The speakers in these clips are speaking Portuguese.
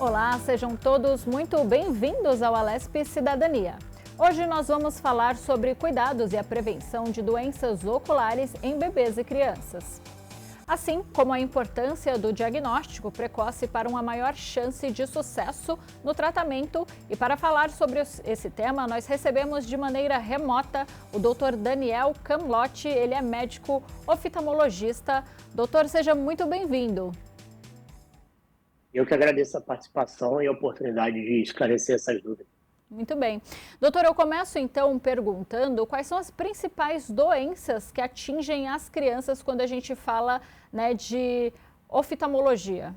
Olá, sejam todos muito bem-vindos ao Alesp Cidadania. Hoje nós vamos falar sobre cuidados e a prevenção de doenças oculares em bebês e crianças. Assim como a importância do diagnóstico precoce para uma maior chance de sucesso no tratamento. E para falar sobre esse tema, nós recebemos de maneira remota o Dr. Daniel Camlotti, ele é médico oftalmologista. Doutor, seja muito bem-vindo. Eu que agradeço a participação e a oportunidade de esclarecer essas dúvidas. Muito bem. Doutor, eu começo então perguntando quais são as principais doenças que atingem as crianças quando a gente fala, de oftalmologia.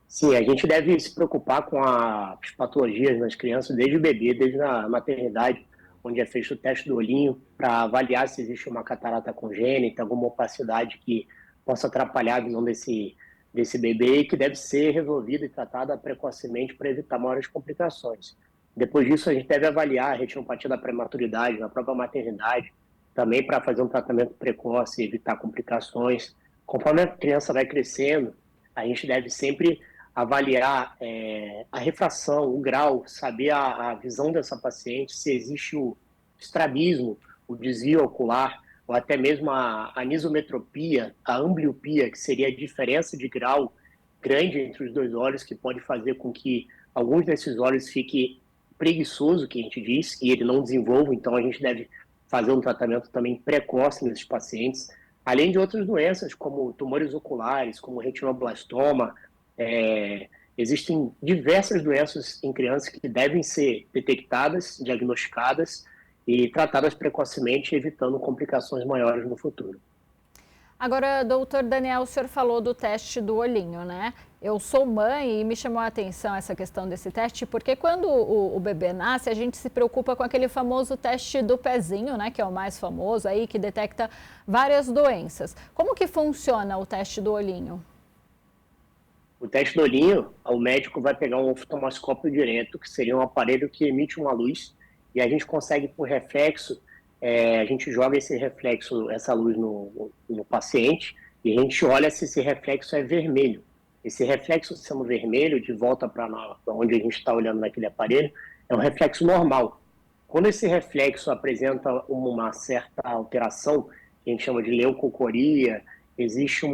Sim, a gente deve se preocupar com as patologias nas crianças desde o bebê, desde a maternidade, onde é feito o teste do olhinho para avaliar se existe uma catarata congênita, alguma opacidade que possa atrapalhar a visão desse bebê e que deve ser resolvida e tratada precocemente para evitar maiores complicações. Depois disso, a gente deve avaliar a retinopatia da prematuridade na própria maternidade, também para fazer um tratamento precoce e evitar complicações. Conforme a criança vai crescendo, a gente deve sempre avaliar a refração, o grau, saber a visão dessa paciente, se existe o estrabismo, o desvio ocular, ou até mesmo a anisometropia, a ambliopia, que seria a diferença de grau grande entre os dois olhos, que pode fazer com que alguns desses olhos fiquem preguiçoso, que a gente diz, e ele não desenvolva. Então a gente deve fazer um tratamento também precoce nesses pacientes, além de outras doenças, como tumores oculares, como retinoblastoma. Existem diversas doenças em crianças que devem ser detectadas, diagnosticadas e tratadas precocemente, evitando complicações maiores no futuro. Agora, doutor Daniel, o senhor falou do teste do olhinho, né? Eu sou mãe e me chamou a atenção essa questão desse teste, porque quando o bebê nasce, a gente se preocupa com aquele famoso teste do pezinho, né? Que é o mais famoso aí, que detecta várias doenças. Como que funciona o teste do olhinho? O teste do olhinho, o médico vai pegar um oftalmoscópio direto, que seria um aparelho que emite uma luz, e a gente consegue, por reflexo, a gente joga esse reflexo, essa luz no paciente, e a gente olha se esse reflexo é vermelho. Esse reflexo sendo vermelho, de volta para onde a gente está olhando naquele aparelho, é um reflexo normal. Quando esse reflexo apresenta uma certa alteração, que a gente chama de leucocoria, existe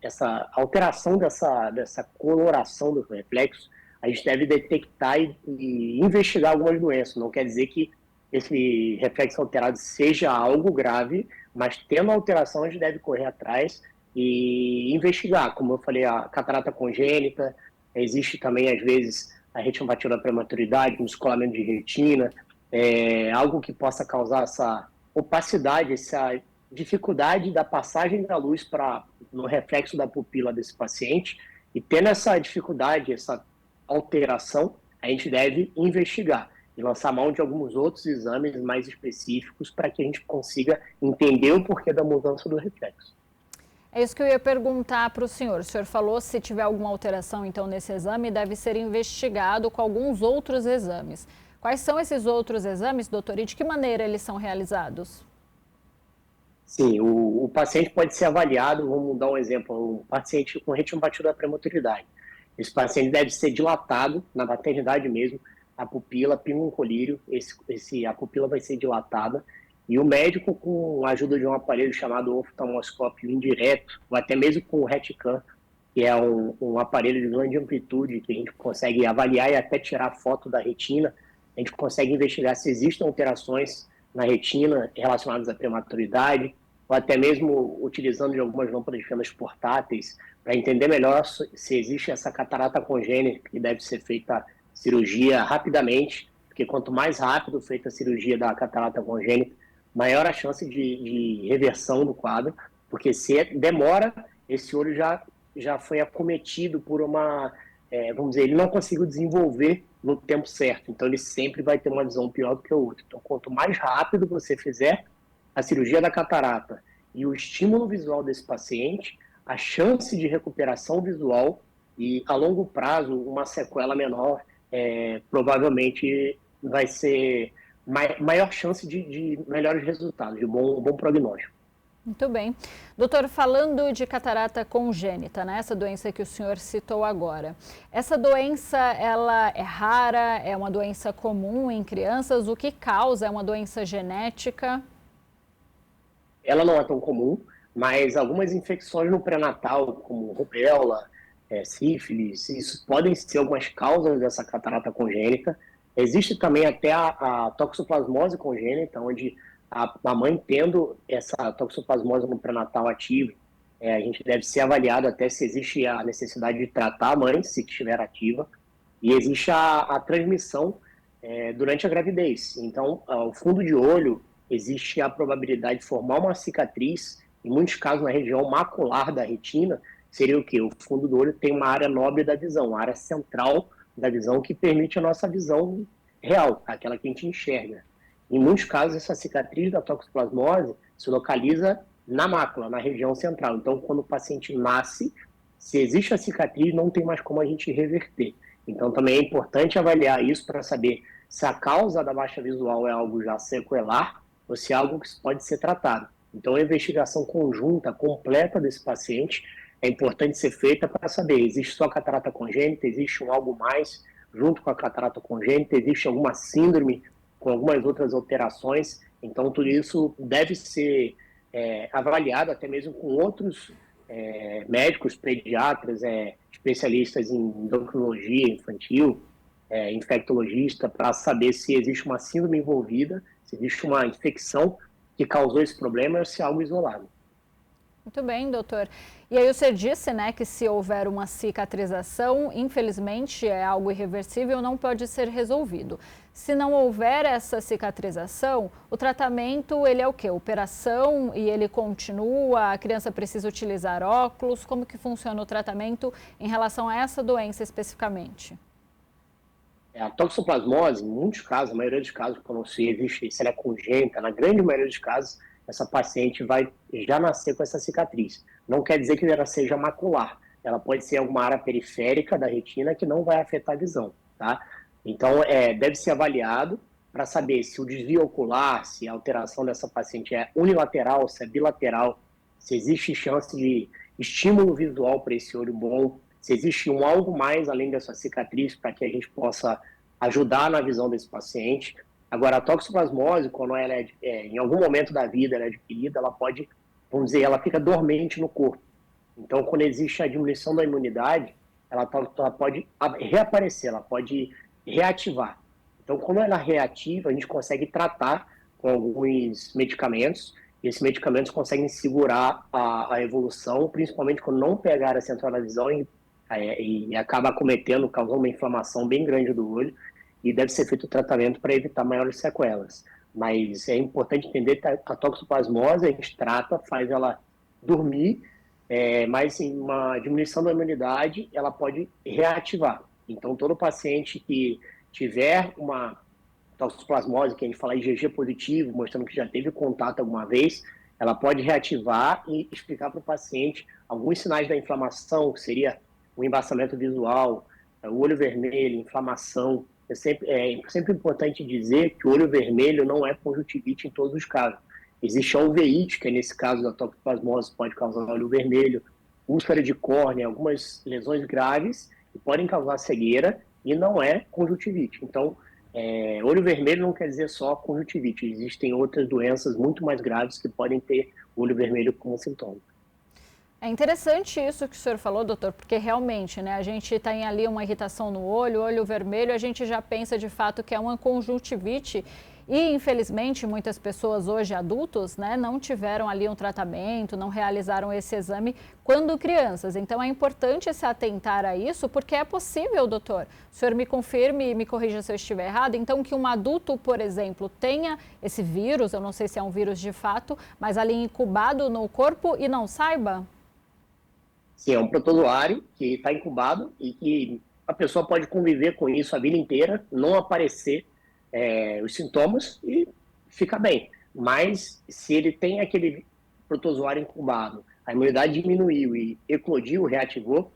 essa alteração dessa coloração do reflexo, a gente deve detectar e investigar algumas doenças. Não quer dizer que esse reflexo alterado seja algo grave, mas tendo alteração a gente deve correr atrás e investigar. Como eu falei, a catarata congênita, existe também às vezes a retinopatia da prematuridade, um descolamento de retina, algo que possa causar essa opacidade, essa dificuldade da passagem da luz no reflexo da pupila desse paciente. E tendo essa dificuldade, essa alteração, a gente deve investigar e lançar mão de alguns outros exames mais específicos para que a gente consiga entender o porquê da mudança do reflexo. É isso que eu ia perguntar para o senhor. O senhor falou se tiver alguma alteração, então, nesse exame, deve ser investigado com alguns outros exames. Quais são esses outros exames, doutor, e de que maneira eles são realizados? Sim, o paciente pode ser avaliado, vamos dar um exemplo, um paciente com retinopatia da prematuridade. Esse paciente deve ser dilatado na maternidade mesmo, a pupila, pinga um colírio, a pupila vai ser dilatada, e o médico, com a ajuda de um aparelho chamado oftalmoscópio indireto, ou até mesmo com o RETICAM, que é um aparelho de grande amplitude, que a gente consegue avaliar e até tirar foto da retina, a gente consegue investigar se existem alterações na retina relacionadas à prematuridade, ou até mesmo utilizando de algumas lâmpadas de fendas portáteis, para entender melhor se existe essa catarata congênita, que deve ser feita cirurgia rapidamente, porque quanto mais rápido feita a cirurgia da catarata congênita, maior a chance de reversão do quadro, porque se demora, esse olho já foi acometido por vamos dizer, ele não conseguiu desenvolver no tempo certo, então ele sempre vai ter uma visão pior do que o outro. Então, quanto mais rápido você fizer a cirurgia da catarata e o estímulo visual desse paciente, a chance de recuperação visual e, a longo prazo, uma sequela menor, provavelmente vai ser maior chance de melhores resultados, de bom prognóstico. Muito bem. Doutor, falando de catarata congênita, né, essa doença que o senhor citou agora, essa doença, ela é rara, é uma doença comum em crianças? O que causa? É uma doença genética? Ela não é tão comum, mas algumas infecções no pré-natal, como rubéola, sífilis, isso podem ser algumas causas dessa catarata congênita. Existe também até a toxoplasmose congênita, onde a mãe tendo essa toxoplasmose no pré-natal ativo, a gente deve ser avaliado até se existe a necessidade de tratar a mãe, se estiver ativa, e existe a transmissão durante a gravidez. Então, o fundo de olho, existe a probabilidade de formar uma cicatriz, em muitos casos na região macular da retina, seria o quê? O fundo do olho tem uma área nobre da visão, uma área central da visão que permite a nossa visão real, aquela que a gente enxerga. Em muitos casos, essa cicatriz da toxoplasmose se localiza na mácula, na região central. Então, quando o paciente nasce, se existe a cicatriz, não tem mais como a gente reverter. Então, também é importante avaliar isso para saber se a causa da baixa visual é algo já sequelar ou se é algo que pode ser tratado. Então, a investigação conjunta, completa desse paciente é importante ser feita para saber, existe só catarata congênita, existe algo mais junto com a catarata congênita, existe alguma síndrome com algumas outras alterações. Então, tudo isso deve ser avaliado até mesmo com outros médicos, pediatras, especialistas em endocrinologia infantil, infectologista, para saber se existe uma síndrome envolvida, se existe uma infecção que causou esse problema ou se é algo isolado. Muito bem, doutor. E aí você disse, né, que se houver uma cicatrização, infelizmente é algo irreversível, não pode ser resolvido. Se não houver essa cicatrização, o tratamento, ele é o quê? Operação e ele continua? A criança precisa utilizar óculos? Como que funciona o tratamento em relação a essa doença especificamente? A toxoplasmose, em muitos casos, a maioria dos casos, quando se existe, se ela é congênita, na grande maioria dos casos, essa paciente vai já nascer com essa cicatriz. Não quer dizer que ela seja macular. Ela pode ser alguma área periférica da retina que não vai afetar a visão, tá? Então, deve ser avaliado para saber se o desvio ocular, se a alteração dessa paciente é unilateral, se é bilateral, se existe chance de estímulo visual para esse olho bom, se existe algo mais além dessa cicatriz para que a gente possa ajudar na visão desse paciente. Agora, a toxoplasmose, quando ela em algum momento da vida ela é adquirida, ela pode, vamos dizer, ela fica dormente no corpo. Então, quando existe a diminuição da imunidade, ela pode reaparecer, ela pode reativar. Então, quando ela reativa, a gente consegue tratar com alguns medicamentos, e esses medicamentos conseguem segurar a evolução, principalmente quando não pegar a área central da visão e acaba acometendo, causando uma inflamação bem grande do olho, e deve ser feito o tratamento para evitar maiores sequelas. Mas é importante entender que a toxoplasmose a gente trata, faz ela dormir, mas em uma diminuição da imunidade, ela pode reativar. Então, todo paciente que tiver uma toxoplasmose, que a gente fala IgG positivo, mostrando que já teve contato alguma vez, ela pode reativar e explicar para o paciente alguns sinais da inflamação, que seria o embaçamento visual, o olho vermelho, inflamação. É sempre importante dizer que o olho vermelho não é conjuntivite em todos os casos. Existe a uveíte, que nesse caso da toxoplasmose pode causar olho vermelho, úlcera de córnea, algumas lesões graves que podem causar cegueira e não é conjuntivite. Então, olho vermelho não quer dizer só conjuntivite. Existem outras doenças muito mais graves que podem ter olho vermelho como sintoma. É interessante isso que o senhor falou, doutor, porque realmente, né, a gente tem ali uma irritação no olho vermelho, a gente já pensa de fato que é uma conjuntivite e, infelizmente, muitas pessoas hoje, adultos, né, não tiveram ali um tratamento, não realizaram esse exame quando crianças. Então, é importante se atentar a isso, porque é possível, doutor, o senhor me confirme e me corrija se eu estiver errado, então que um adulto, por exemplo, tenha esse vírus, eu não sei se é um vírus de fato, mas ali incubado no corpo e não saiba? Sim, é um protozoário que está incubado e que a pessoa pode conviver com isso a vida inteira, não aparecer os sintomas e ficar bem. Mas se ele tem aquele protozoário incubado, a imunidade diminuiu e eclodiu, reativou,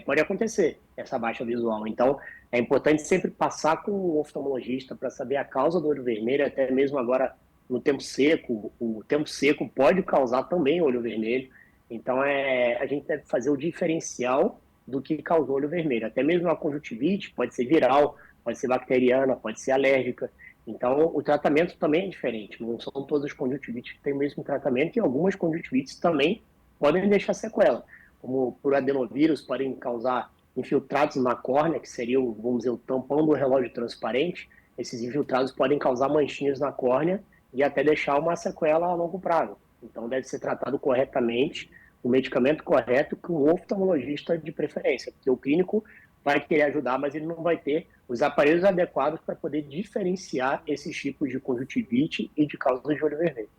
pode acontecer essa baixa visual. Então, é importante sempre passar com o oftalmologista para saber a causa do olho vermelho, até mesmo agora no tempo seco. O tempo seco pode causar também olho vermelho. Então, a gente deve fazer o diferencial do que causou olho vermelho. Até mesmo a conjuntivite pode ser viral, pode ser bacteriana, pode ser alérgica. Então, o tratamento também é diferente. Não são todas as conjuntivites que têm o mesmo tratamento e algumas conjuntivites também podem deixar sequela, como por adenovírus podem causar infiltrados na córnea, que seria, vamos dizer, o tampão do relógio transparente. Esses infiltrados podem causar manchinhas na córnea e até deixar uma sequela a longo prazo. Então, deve ser tratado corretamente, o medicamento correto, com um oftalmologista de preferência, porque o clínico vai querer ajudar, mas ele não vai ter os aparelhos adequados para poder diferenciar esses tipos de conjuntivite e de causas de olho vermelho.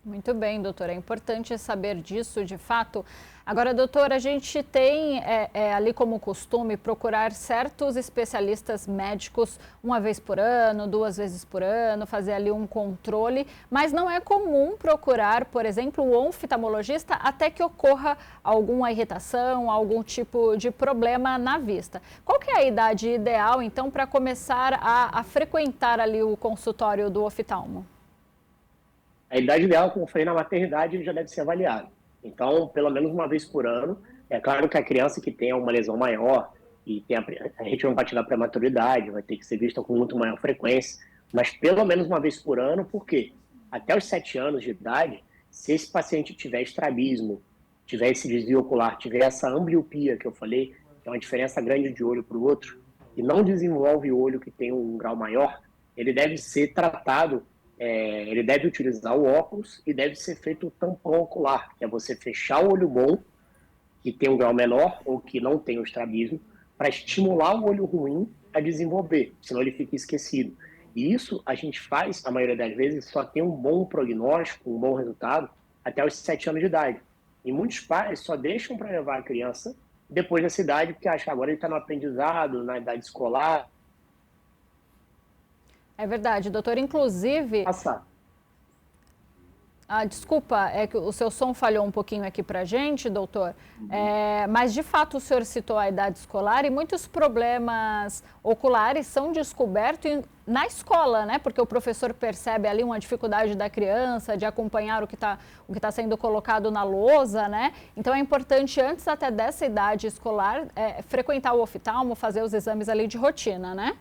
Muito bem, doutor. É importante saber disso, de fato. Agora, doutor, a gente tem ali como costume procurar certos especialistas médicos uma vez por ano, 2 vezes por ano, fazer ali um controle, mas não é comum procurar, por exemplo, o oftalmologista até que ocorra alguma irritação, algum tipo de problema na vista. Qual que é a idade ideal, então, para começar a frequentar ali o consultório do oftalmo? A idade ideal, como eu falei, na maternidade, ele já deve ser avaliado. Então, pelo menos uma vez por ano. É claro que a criança que tem uma lesão maior e tem a retinopatia da prematuridade vai ter que ser vista com muito maior frequência, mas pelo menos uma vez por ano, por quê? Até os 7 anos de idade, se esse paciente tiver estrabismo, tiver esse desvio ocular, tiver essa ambliopia que eu falei, que é uma diferença grande de olho para o outro, e não desenvolve o olho que tem um grau maior, ele deve ser tratado. Ele deve utilizar o óculos e deve ser feito o tampão ocular, que é você fechar o olho bom, que tem um grau menor ou que não tem o estrabismo, para estimular o olho ruim a desenvolver, senão ele fica esquecido. E isso a gente faz, a maioria das vezes, só tem um bom prognóstico, um bom resultado, até os 7 anos de idade. E muitos pais só deixam para levar a criança depois dessa idade, porque acham que agora ele está no aprendizado, na idade escolar. É verdade, doutor. Inclusive, Passar. desculpa, é que o seu som falhou um pouquinho aqui para a gente, doutor. Mas, de fato, o senhor citou a idade escolar e muitos problemas oculares são descobertos na escola, né? Porque o professor percebe ali uma dificuldade da criança de acompanhar o que tá sendo colocado na lousa, né? Então, é importante, antes até dessa idade escolar, frequentar o oftalmo, fazer os exames ali de rotina, né?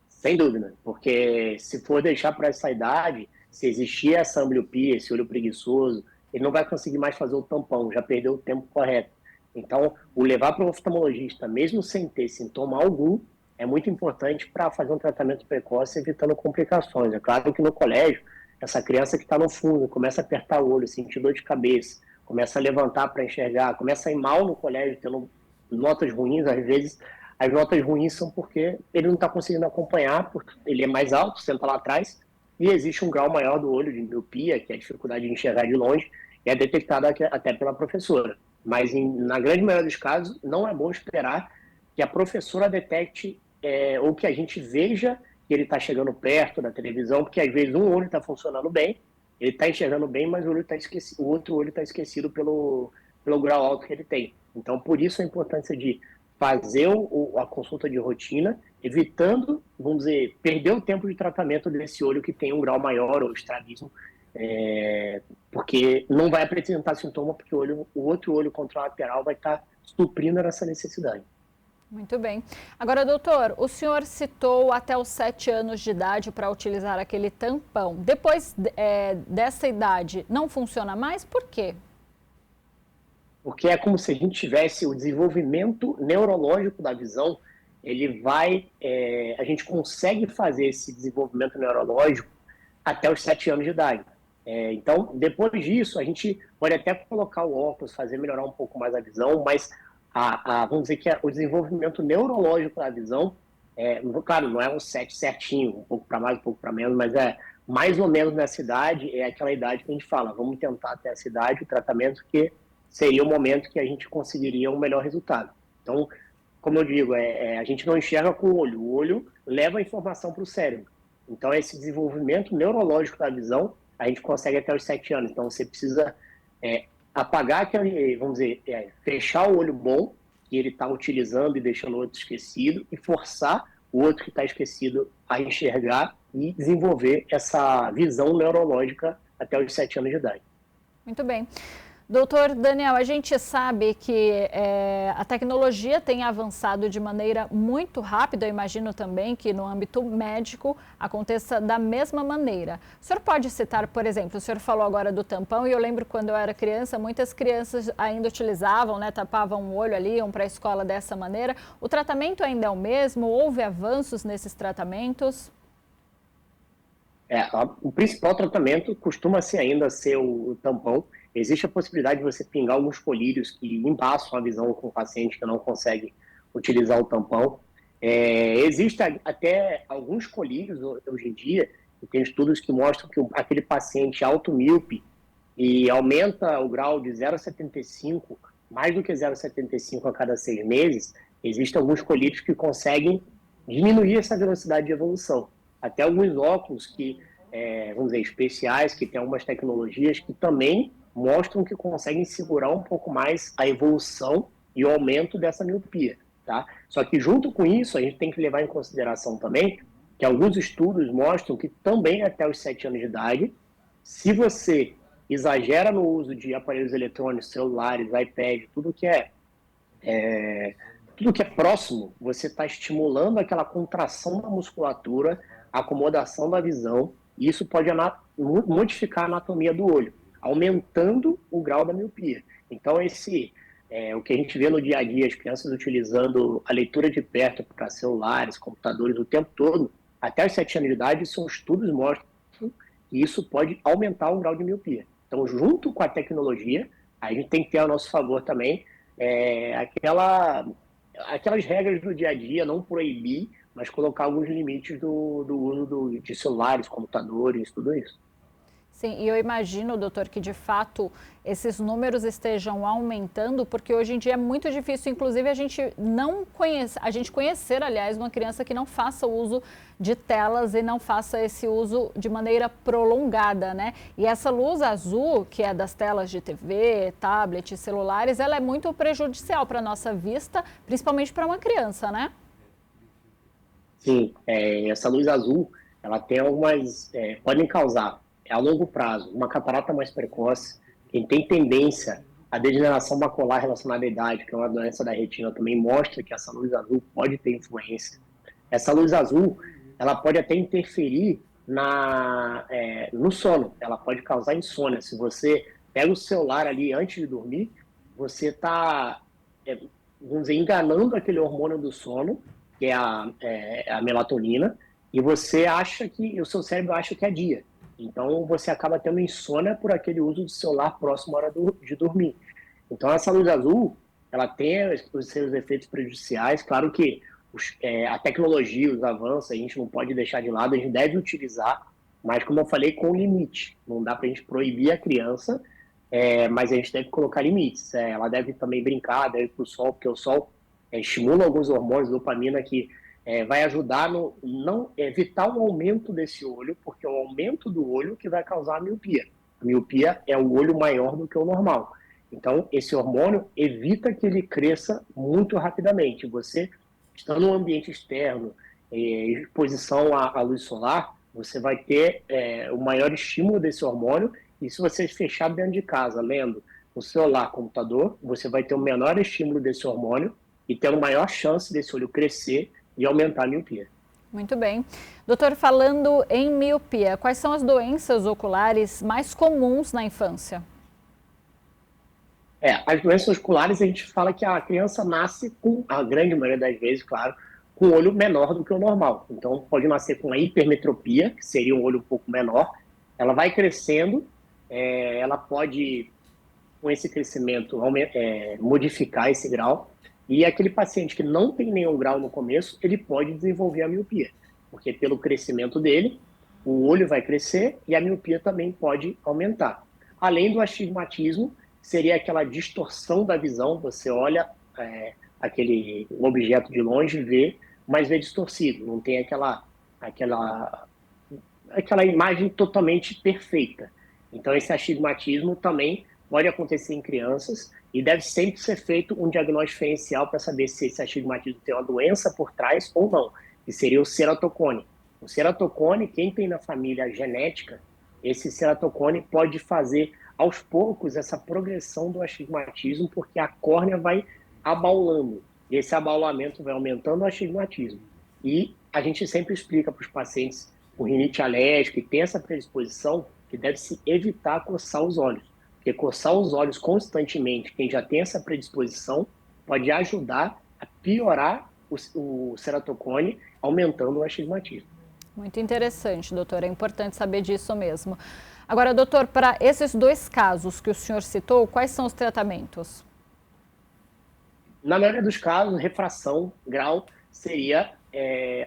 Sem dúvida, porque se for deixar para essa idade, se existir essa ambliopia, esse olho preguiçoso, ele não vai conseguir mais fazer o tampão, já perdeu o tempo correto. Então, o levar para o oftalmologista, mesmo sem ter sintoma algum, é muito importante para fazer um tratamento precoce, evitando complicações. É claro que no colégio, essa criança que está no fundo, começa a apertar o olho, sentir dor de cabeça, começa a levantar para enxergar, começa a ir mal no colégio, tendo notas ruins, às vezes as notas ruins são porque ele não está conseguindo acompanhar, porque ele é mais alto, senta lá atrás, e existe um grau maior do olho de miopia, que é a dificuldade de enxergar de longe, e é detectada até pela professora. Mas, na grande maioria dos casos, não é bom esperar que a professora detecte ou que a gente veja que ele está chegando perto da televisão, porque às vezes um olho está funcionando bem, ele está enxergando bem, mas o outro olho está esquecido pelo grau alto que ele tem. Então, por isso a importância de fazer a consulta de rotina, evitando, vamos dizer, perder o tempo de tratamento desse olho que tem um grau maior ou estrabismo, porque não vai apresentar sintoma, porque o outro olho contralateral vai estar suprindo essa necessidade. Muito bem. Agora, doutor, o senhor citou até os 7 anos de idade para utilizar aquele tampão. Depois dessa idade, não funciona mais? Por quê? Porque é como se a gente tivesse o desenvolvimento neurológico da visão, a gente consegue fazer esse desenvolvimento neurológico até os 7 anos de idade. Então, depois disso, a gente pode até colocar o óculos, fazer melhorar um pouco mais a visão, mas vamos dizer que o desenvolvimento neurológico da visão, claro, não é um 7 certinho, um pouco para mais, um pouco para menos, mas mais ou menos nessa idade, é aquela idade que a gente fala, vamos tentar até essa idade o tratamento que seria o momento que a gente conseguiria um melhor resultado. Então, como eu digo, a gente não enxerga com o olho leva a informação para o cérebro. Então, esse desenvolvimento neurológico da visão, a gente consegue até os 7 anos. Então, você precisa apagar aquele, vamos dizer, fechar o olho bom, que ele está utilizando e deixando o outro esquecido, e forçar o outro que está esquecido a enxergar e desenvolver essa visão neurológica até os 7 anos de idade. Muito bem. Doutor Daniel, a gente sabe que a tecnologia tem avançado de maneira muito rápida. Eu imagino também que no âmbito médico aconteça da mesma maneira. O senhor pode citar, por exemplo, o senhor falou agora do tampão, e eu lembro quando eu era criança, muitas crianças ainda utilizavam, né, tapavam o olho ali, iam para a escola dessa maneira. O tratamento ainda é o mesmo? Houve avanços nesses tratamentos? O principal tratamento costuma ser ainda ser o tampão. Existe a possibilidade de você pingar alguns colírios que embaçam a visão com o paciente que não consegue utilizar o tampão. Existem até alguns colírios hoje em dia, e tem estudos que mostram que aquele paciente automíope e aumenta o grau de 0,75, mais do que 0,75 a cada 6 meses, existem alguns colírios que conseguem diminuir essa velocidade de evolução. Até alguns óculos que, vamos dizer, especiais, que têm algumas tecnologias que também mostram que conseguem segurar um pouco mais a evolução e o aumento dessa miopia, tá? Só que junto com isso, a gente tem que levar em consideração também que alguns estudos mostram que também até os 7 anos de idade, se você exagera no uso de aparelhos eletrônicos, celulares, iPad, tudo que é próximo, você está estimulando aquela contração da musculatura, a acomodação da visão, e isso pode modificar a anatomia do olho, aumentando o grau da miopia. Então, o que a gente vê no dia a dia, as crianças utilizando a leitura de perto para celulares, computadores o tempo todo, até os 7 anos de idade, são estudos mostram que isso pode aumentar o grau de miopia. Então, junto com a tecnologia, a gente tem que ter a nosso favor também aquelas regras do dia a dia, não proibir, mas colocar alguns limites do uso de celulares, computadores, tudo isso. Sim, e eu imagino, doutor, que de fato esses números estejam aumentando, porque hoje em dia é muito difícil, inclusive, a gente conhecer, aliás, uma criança que não faça uso de telas e não faça esse uso de maneira prolongada, né? E essa luz azul, que é das telas de TV, tablet, celulares, ela é muito prejudicial para a nossa vista, principalmente para uma criança, né? Sim, essa luz azul, ela tem podem causar a longo prazo uma catarata mais precoce. Quem tem tendência à degeneração macular relacionada à idade, que é uma doença da retina, também mostra que essa luz azul pode ter influência. Essa luz azul, ela pode até interferir no sono, ela pode causar insônia. Se você pega o celular ali antes de dormir, você está, vamos dizer, enganando aquele hormônio do sono, que é a melatonina, e você acha o seu cérebro acha que é dia. Então, você acaba tendo insônia por aquele uso do celular próximo à hora de dormir. Então, essa luz azul, ela tem os seus efeitos prejudiciais. Claro que a tecnologia, os avanços, a gente não pode deixar de lado, a gente deve utilizar, mas, como eu falei, com limite. Não dá para a gente proibir a criança, mas a gente deve colocar limites. Ela deve também brincar, deve ir para o sol, porque o sol estimula alguns hormônios, dopamina, que vai ajudar não evitar o aumento desse olho, porque é o aumento do olho que vai causar a miopia. A miopia é o olho maior do que o normal. Então, esse hormônio evita que ele cresça muito rapidamente. Você, estando no ambiente externo, exposição à luz solar, você vai ter o maior estímulo desse hormônio, e se você fechar dentro de casa, lendo o celular, computador, você vai ter o menor estímulo desse hormônio e ter a maior chance desse olho crescer e aumentar a miopia. Muito bem. Doutor, falando em miopia, quais são as doenças oculares mais comuns na infância? As doenças oculares, a gente fala que a criança nasce com, a grande maioria das vezes, claro, com um olho menor do que o normal. Então, pode nascer com a hipermetropia, que seria um olho um pouco menor. Ela vai crescendo, ela pode, com esse crescimento, modificar esse grau. E aquele paciente que não tem nenhum grau no começo, ele pode desenvolver a miopia, porque pelo crescimento dele, o olho vai crescer e a miopia também pode aumentar. Além do astigmatismo, seria aquela distorção da visão, você olha aquele objeto de longe e vê, mas vê distorcido, não tem aquela imagem totalmente perfeita. Então esse astigmatismo também pode acontecer em crianças e deve sempre ser feito um diagnóstico diferencial para saber se esse astigmatismo tem uma doença por trás ou não. que seria o ceratocone. O ceratocone, quem tem na família genética, esse ceratocone pode fazer aos poucos essa progressão do astigmatismo, porque a córnea vai abaulando, e esse abaulamento vai aumentando o astigmatismo. E a gente sempre explica para os pacientes com rinite alérgica que tem essa predisposição que deve-se evitar coçar os olhos, porque coçar os olhos constantemente, quem já tem essa predisposição, pode ajudar a piorar o ceratocone, aumentando o astigmatismo. Muito interessante, doutor. É importante saber disso mesmo. Agora, doutor, para esses dois casos que o senhor citou, quais são os tratamentos? Na maioria dos casos, refração, grau, seria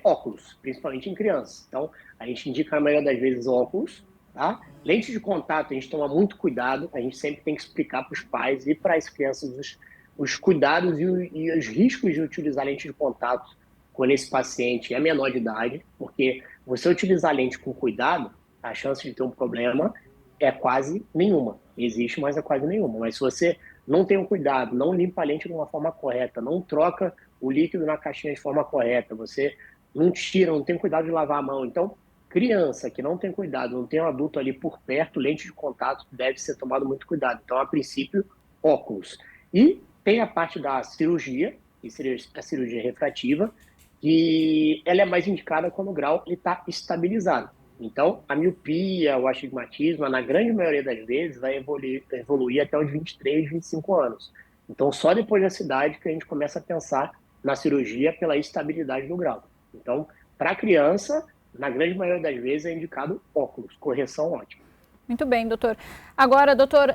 óculos, principalmente em crianças. Então, a gente indica na maioria das vezes óculos, tá? Lente de contato, a gente toma muito cuidado, a gente sempre tem que explicar para os pais e para as crianças os cuidados e os riscos de utilizar lente de contato quando esse paciente é menor de idade, porque você utilizar lente com cuidado, a chance de ter um problema é quase nenhuma. Existe, mas é quase nenhuma. Mas se você não tem um cuidado, não limpa a lente de uma forma correta, não troca o líquido na caixinha de forma correta, você não tira, não tem cuidado de lavar a mão. Então, criança que não tem cuidado, não tem um adulto ali por perto, lente de contato deve ser tomado muito cuidado. Então, a princípio, óculos. E tem a parte da cirurgia, que seria a cirurgia refrativa, que ela é mais indicada quando o grau está estabilizado. Então, a miopia, o astigmatismo, na grande maioria das vezes, vai evoluir até os 23, 25 anos. Então, só depois dessa idade que a gente começa a pensar na cirurgia pela estabilidade do grau. Então, para a criança, na grande maioria das vezes, é indicado óculos, correção ótima. Muito bem, doutor. Agora, doutor,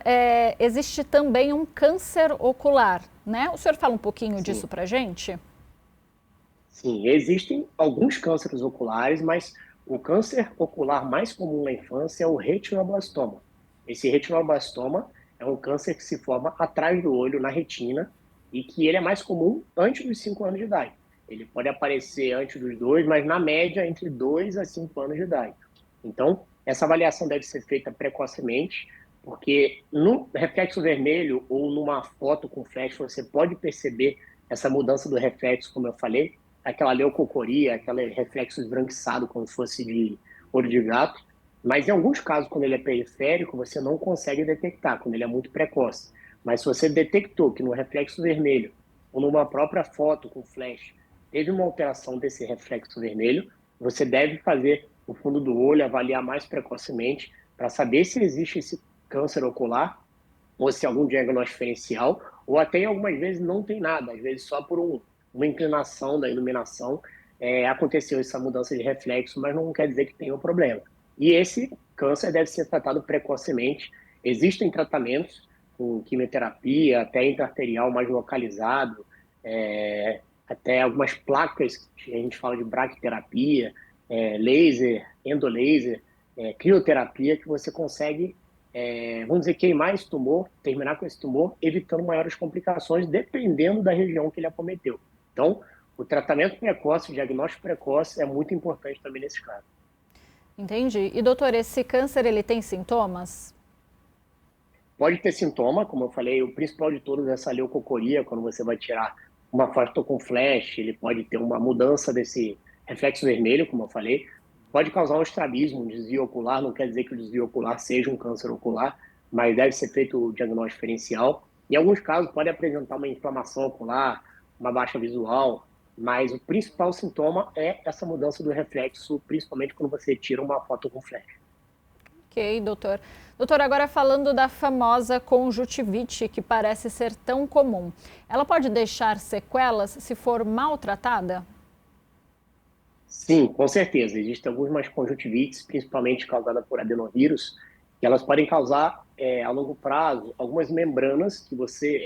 existe também um câncer ocular, né? O senhor fala um pouquinho Sim. disso para a gente? Sim, existem alguns cânceres oculares, mas o câncer ocular mais comum na infância é o retinoblastoma. Esse retinoblastoma é um câncer que se forma atrás do olho, na retina, e que ele é mais comum antes dos 5 anos de idade. Ele pode aparecer antes dos 2, mas na média entre 2 a 5 anos de idade. Então, essa avaliação deve ser feita precocemente, porque no reflexo vermelho ou numa foto com flash você pode perceber essa mudança do reflexo, como eu falei, aquela leucocoria, aquele reflexo esbranquiçado como se fosse de olho de gato, mas em alguns casos, quando ele é periférico, você não consegue detectar, quando ele é muito precoce. Mas se você detectou que no reflexo vermelho ou numa própria foto com flash teve uma alteração desse reflexo vermelho, você deve fazer o fundo do olho, avaliar mais precocemente para saber se existe esse câncer ocular ou se algum diagnóstico diferencial, ou até algumas vezes não tem nada, às vezes só por uma inclinação da iluminação aconteceu essa mudança de reflexo, mas não quer dizer que tenha um problema. E esse câncer deve ser tratado precocemente. Existem tratamentos com quimioterapia, até intraarterial mais localizado, até algumas placas que a gente fala de braquiterapia, laser, endolaser, crioterapia, que você consegue, vamos dizer, queimar esse tumor, terminar com esse tumor, evitando maiores complicações, dependendo da região que ele acometeu. Então, o tratamento precoce, o diagnóstico precoce é muito importante também nesse caso. Entendi. E, doutor, esse câncer, ele tem sintomas? Pode ter sintoma, como eu falei, o principal de todos é essa leucocoria, quando você vai tirar uma foto com flash, ele pode ter uma mudança desse reflexo vermelho, como eu falei, pode causar um estrabismo, um desvio ocular, não quer dizer que o desvio ocular seja um câncer ocular, mas deve ser feito o diagnóstico diferencial. Em alguns casos pode apresentar uma inflamação ocular, uma baixa visual, mas o principal sintoma é essa mudança do reflexo, principalmente quando você tira uma foto com flash. Ok, doutor. Doutor, agora falando da famosa conjuntivite, que parece ser tão comum. Ela pode deixar sequelas se for maltratada? Sim, com certeza. Existem algumas conjuntivites, principalmente causadas por adenovírus, que elas podem causar, a longo prazo, algumas membranas que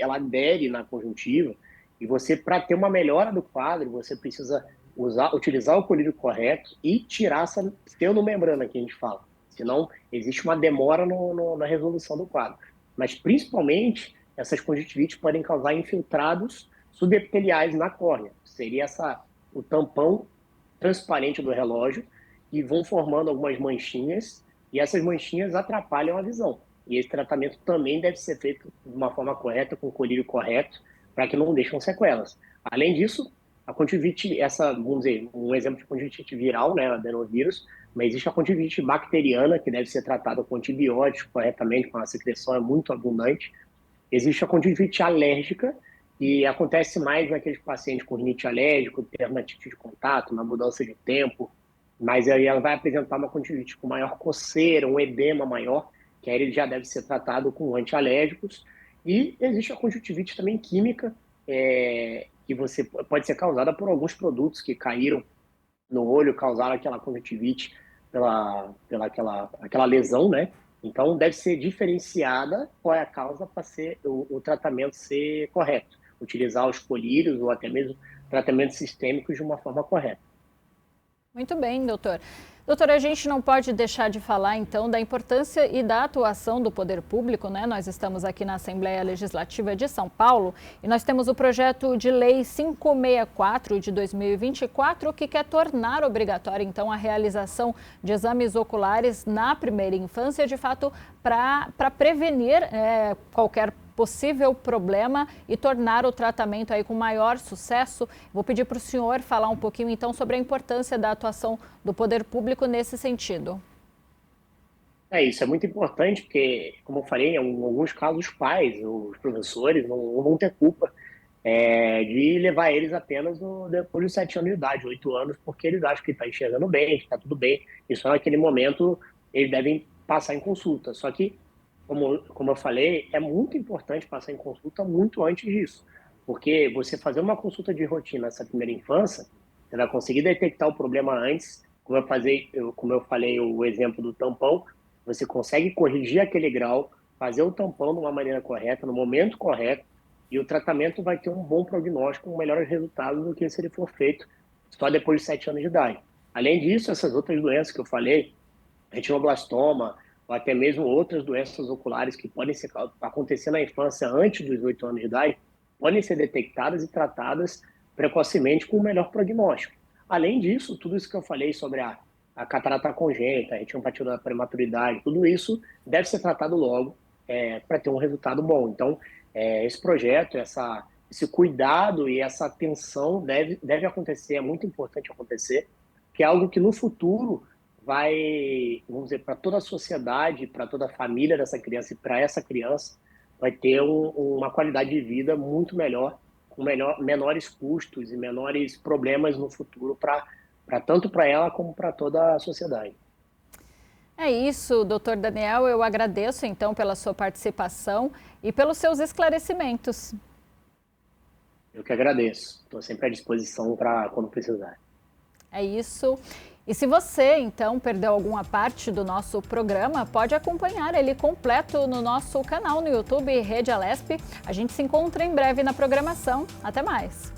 ela adere na conjuntiva, e você, para ter uma melhora do quadro, você precisa utilizar o colírio correto e tirar essa pseudomembrana que a gente fala. Senão, existe uma demora na resolução do quadro. Mas, principalmente, essas conjuntivites podem causar infiltrados subepiteliais na córnea. Seria o tampão transparente do relógio e vão formando algumas manchinhas e essas manchinhas atrapalham a visão. E esse tratamento também deve ser feito de uma forma correta, com o colírio correto, para que não deixem sequelas. Além disso, A conjuntivite, vamos dizer, um exemplo de conjuntivite viral, né, adenovírus, mas existe a conjuntivite bacteriana, que deve ser tratada com antibióticos corretamente, quando a secreção é muito abundante. Existe a conjuntivite alérgica, que acontece mais naqueles pacientes com rinite alérgico, dermatite de contato, na mudança de tempo, mas aí ela vai apresentar uma conjuntivite com maior coceira, um edema maior, que aí ele já deve ser tratado com antialérgicos. E existe a conjuntivite também química, que pode ser causada por alguns produtos que caíram no olho, causaram aquela conjuntivite pela aquela lesão, né? Então, deve ser diferenciada qual é a causa para o tratamento ser correto. Utilizar os colírios ou até mesmo tratamentos sistêmicos de uma forma correta. Muito bem, doutor. Doutor, a gente não pode deixar de falar, então, da importância e da atuação do poder público, né? Nós estamos aqui na Assembleia Legislativa de São Paulo e nós temos o projeto de lei 564 de 2024, que quer tornar obrigatória, então, a realização de exames oculares na primeira infância, de fato, para prevenir qualquer possível problema e tornar o tratamento aí com maior sucesso. Vou pedir para o senhor falar um pouquinho então sobre a importância da atuação do poder público nesse sentido. Isso é muito importante porque, como eu falei, em alguns casos os pais, os professores não vão ter culpa de levar eles apenas depois de 7 anos de idade, 8 anos, porque eles acham que está enxergando bem, que está tudo bem, e só naquele momento eles devem passar em consulta. Só que, como eu falei, é muito importante passar em consulta muito antes disso, porque você fazer uma consulta de rotina nessa primeira infância, você vai conseguir detectar o problema antes, como eu falei o exemplo do tampão, você consegue corrigir aquele grau, fazer o tampão de uma maneira correta, no momento correto, e o tratamento vai ter um bom prognóstico, melhores resultados do que se ele for feito só depois de 7 anos de idade. Além disso, essas outras doenças que eu falei, retinoblastoma, ou até mesmo outras doenças oculares que podem acontecer na infância antes dos 8 anos de idade, podem ser detectadas e tratadas precocemente com o melhor prognóstico. Além disso, tudo isso que eu falei sobre a catarata congênita, a retinopatia da prematuridade, tudo isso deve ser tratado logo para ter um resultado bom. Então, esse projeto, esse cuidado e essa atenção deve acontecer, é muito importante acontecer, que é algo que no futuro vai, vamos dizer, para toda a sociedade, para toda a família dessa criança e para essa criança, vai ter uma qualidade de vida muito melhor, com menores custos e menores problemas no futuro, tanto para ela como para toda a sociedade. É isso, doutor Daniel, eu agradeço então pela sua participação e pelos seus esclarecimentos. Eu que agradeço, estou sempre à disposição para quando precisar. É isso. E se você, então, perdeu alguma parte do nosso programa, pode acompanhar ele completo no nosso canal no YouTube, Rede Alesp. A gente se encontra em breve na programação. Até mais!